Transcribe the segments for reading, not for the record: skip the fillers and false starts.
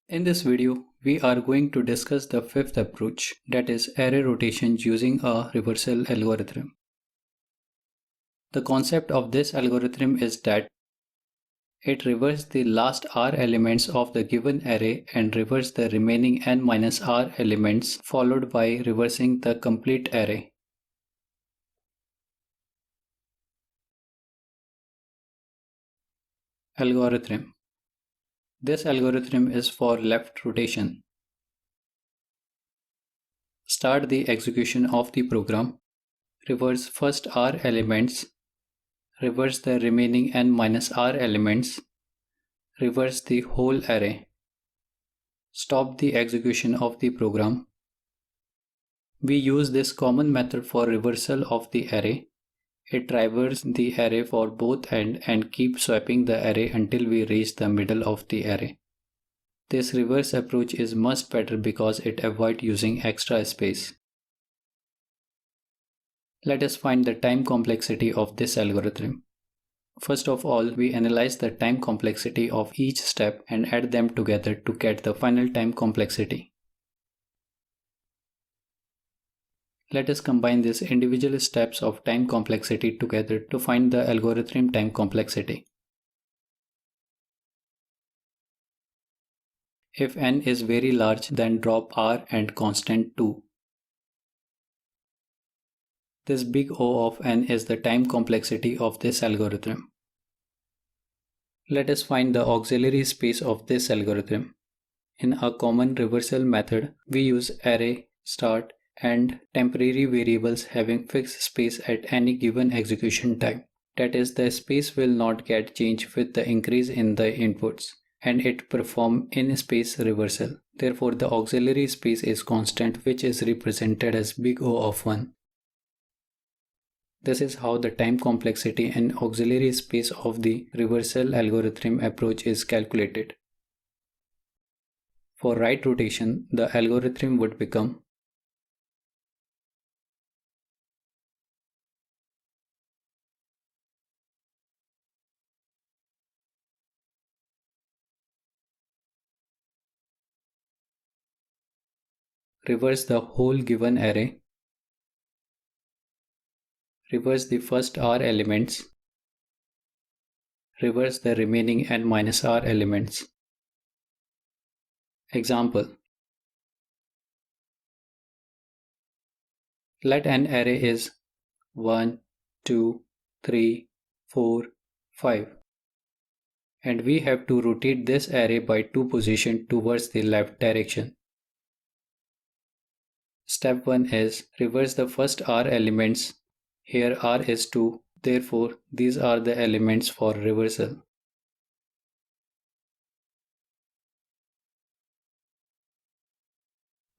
In this video, we are going to discuss the fifth approach, that is array rotation using a reversal algorithm. The concept of this algorithm is that it reverses the last r elements of the given array and reverses the remaining n minus r elements, followed by reversing the complete array. Algorithm. This algorithm is for left rotation. Start the execution of the program. Reverse first r elements. Reverse the remaining n minus r elements. Reverse the whole array. Stop the execution of the program. We use this common method for reversal of the array. It reverses the array for both ends and keeps swapping the array until we reach the middle of the array. This reverse approach is much better because it avoids using extra space. Let us find the time complexity of this algorithm. First of all, we analyze the time complexity of each step and add them together to get the final time complexity. Let us combine these individual steps of time complexity together to find the algorithm time complexity. If n is very large, then drop r and constant 2. This big O of n is the time complexity of this algorithm. Let us find the auxiliary space of this algorithm. In a common reversal method, we use array, start, and temporary variables having fixed space at any given execution time. That is, the space will not get changed with the increase in the inputs, and it performs in-space reversal. Therefore, the auxiliary space is constant, which is represented as big O of 1. This is how the time complexity and auxiliary space of the reversal algorithm approach is calculated. For right rotation, the algorithm would become reverse the whole given array, reverse the first r elements, reverse the remaining n minus r elements. Example. Let an array is 1, 2, 3, 4, 5. And we have to rotate this array by 2 positions towards the left direction. Step 1 is reverse the first r elements. Here r is 2, therefore these are the elements for reversal.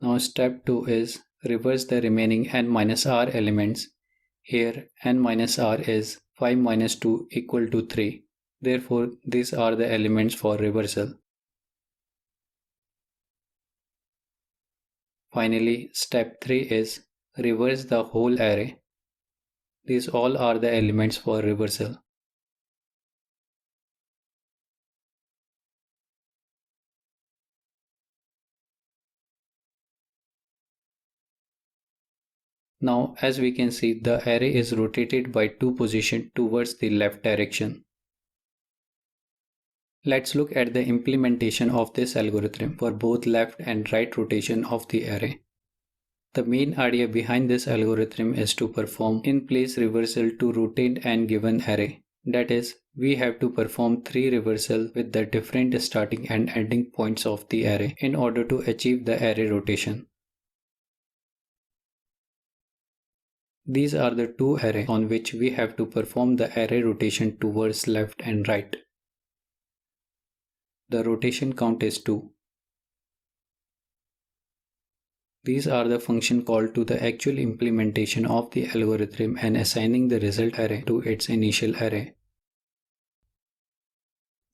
Now step 2 is reverse the remaining n minus r elements. Here n minus r is 5 minus 2 equal to 3. Therefore these are the elements for reversal. Finally, step 3 is reverse the whole array. These all are the elements for reversal. Now, as we can see, the array is rotated by 2 positions towards the left direction. Let's look at the implementation of this algorithm for both left and right rotation of the array. The main idea behind this algorithm is to perform in-place reversal to rotate an given array. That is, we have to perform 3 reversals with the different starting and ending points of the array in order to achieve the array rotation. These are the 2 arrays on which we have to perform the array rotation towards left and right. The rotation count is 2. These are the functions called to the actual implementation of the algorithm and assigning the result array to its initial array.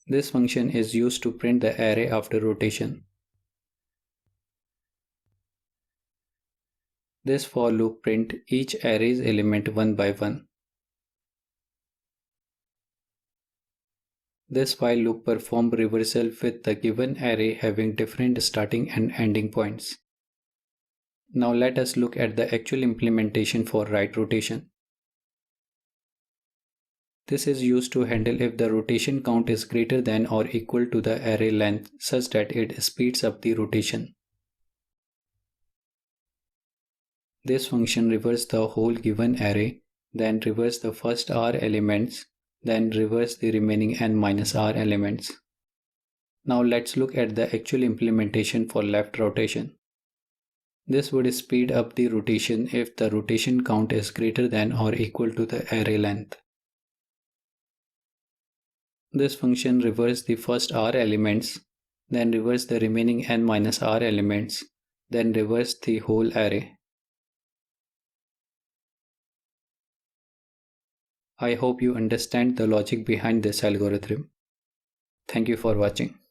This function is used to print the array after rotation. This for loop print each array's element one by one. This while loop performs reversal with the given array having different starting and ending points. Now let us look at the actual implementation for right rotation. This is used to handle if the rotation count is greater than or equal to the array length such that it speeds up the rotation. This function reverses the whole given array, then reverse the first r elements, then reverse the remaining n minus r elements. Now let's look at the actual implementation for left rotation. This would speed up the rotation if the rotation count is greater than or equal to the array length. This function reverses the first r elements, then reverse the remaining n minus r elements, then reverse the whole array. I hope you understand the logic behind this algorithm. Thank you for watching.